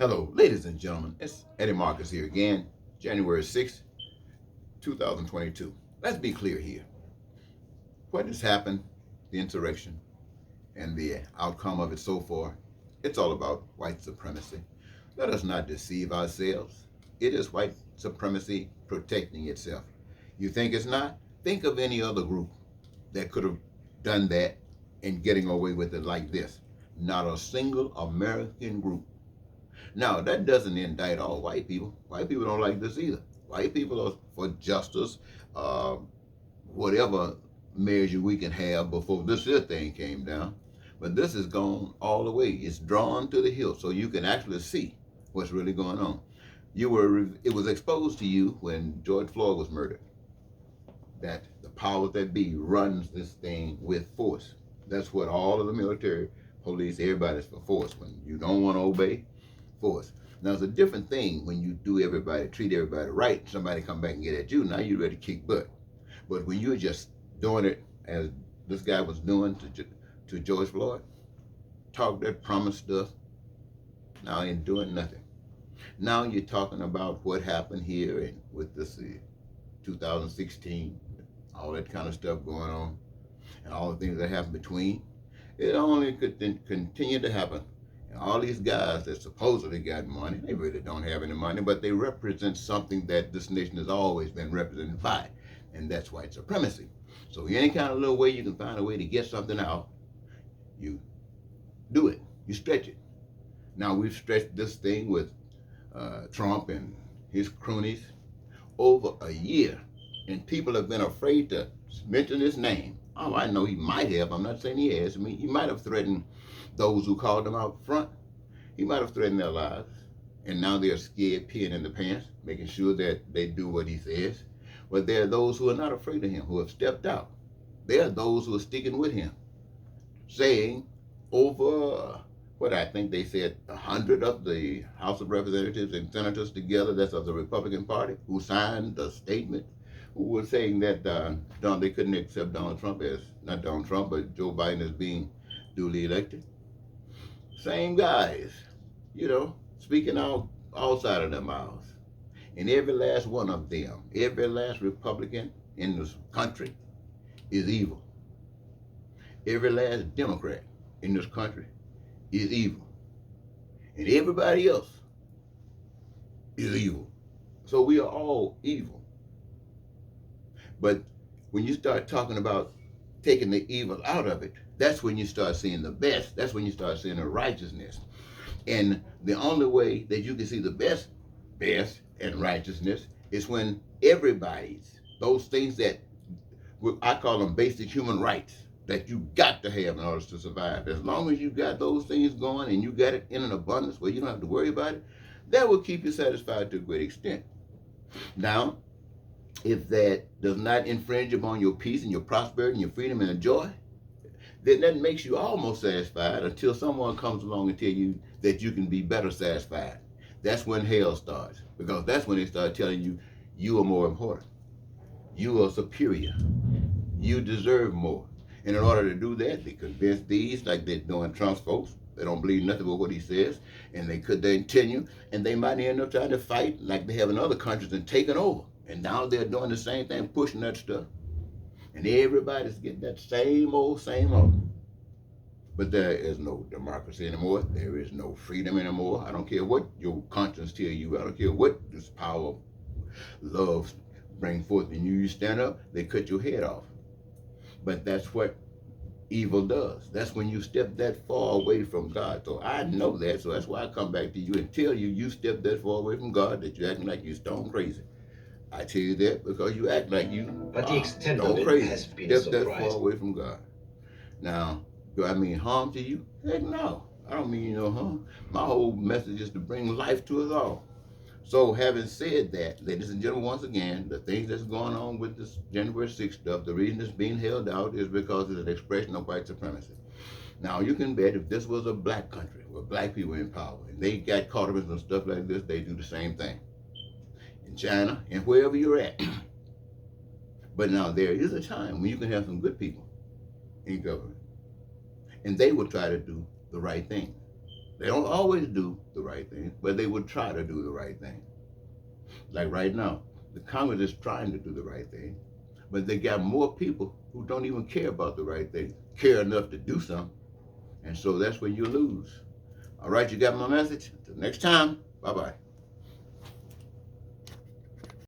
Hello, ladies and gentlemen. It's Eddie Marcus here again, January 6th, 2022. Let's be clear here. What has happened, the insurrection, and the outcome of it so far, it's all about white supremacy. Let us not deceive ourselves. It is white supremacy protecting itself. You think it's not? Think of any other group that could have done that and getting away with it like this. Not a single American group. Now, that doesn't indict all white people. White people don't like this either. White people are for justice, uh, whatever measure we can have before this here thing came down. But this has gone all the way. It's drawn to the hilt, so you can actually see what's really going on. It was exposed to you when George Floyd was murdered that the powers that be runs this thing with force. That's what all of the military, police, everybody's for force. When you don't want to obey, force. Now it's a different thing when you treat everybody right, somebody come back and get at you, now you're ready to kick butt. But when you're just doing it as this guy was doing to George Floyd, talk that promise stuff, now ain't doing nothing. Now you're talking about what happened here and with this 2016, all that kind of stuff going on, and all the things that happened between. It only could continue to happen. And all these guys that supposedly got money, they really don't have any money, but they represent something that this nation has always been represented by, and that's white supremacy. So any kind of little way you can find a way to get something out, you do it. You stretch it. Now we've stretched this thing with Trump and his cronies over a year, and people have been afraid to mention his name. Oh, I know he might have. I'm not saying he has. I mean, he might have threatened those who called him out front. He might have threatened their lives, and now they're scared, peeing in the pants, making sure that they do what he says. But there are those who are not afraid of him, who have stepped out. There are those who are sticking with him, saying over what I think they said 100 of the House of Representatives and senators together, that's of the Republican Party, who signed a statement, who were saying that they couldn't accept Donald Trump as, not Donald Trump, but Joe Biden as being duly elected. Same guys, speaking out outside of their mouths. And every last one of them, every last Republican in this country is evil. Every last Democrat in this country is evil. And everybody else is evil. So we are all evil. But when you start talking about taking the evil out of it, that's when you start seeing the best. That's when you start seeing the righteousness. And the only way that you can see the best and righteousness is when those things that I call them basic human rights, that you got to have in order to survive. As long as you got those things going and you got it in an abundance where you don't have to worry about it, that will keep you satisfied to a great extent. Now, if that does not infringe upon your peace and your prosperity and your freedom and your joy, then that makes you almost satisfied until someone comes along and tell you that you can be better satisfied. That's when hell starts, because that's when they start telling you you are more important. You are superior. You deserve more. And in order to do that, they convince these, like they're doing Trump's folks. They don't believe nothing but what he says, and they continue, and they might end up trying to fight like they have in other countries and taking over. And now they're doing the same thing, pushing that stuff. And everybody's getting that same old. But there is no democracy anymore. There is no freedom anymore. I don't care what your conscience tell you. I don't care what this power, love bring forth in you. You stand up, they cut your head off. But that's what evil does. That's when you step that far away from God. So I know that, so that's why I come back to you and tell you step that far away from God, that you're acting like you're stone crazy. I tell you that because you act like you but the extent stone of it crazy. has been Step a that surprise. far away from God. Now, do I mean harm to you? Heck no. I don't mean no harm. My whole message is to bring life to us all. So having said that, ladies and gentlemen, once again, the things that's going on with this January 6th stuff, the reason it's being held out is because it's an expression of white supremacy. Now, you can bet if this was a black country where black people were in power and they got caught up in some stuff like this, they do the same thing. In China and wherever you're at. But now there is a time when you can have some good people in government, and they will try to do the right thing. They don't always do the right thing, but they would try to do the right thing. Like right now, the Congress is trying to do the right thing, but they got more people who don't even care about the right thing, care enough to do something. And so that's when you lose. All right, you got my message? Until next time, bye-bye.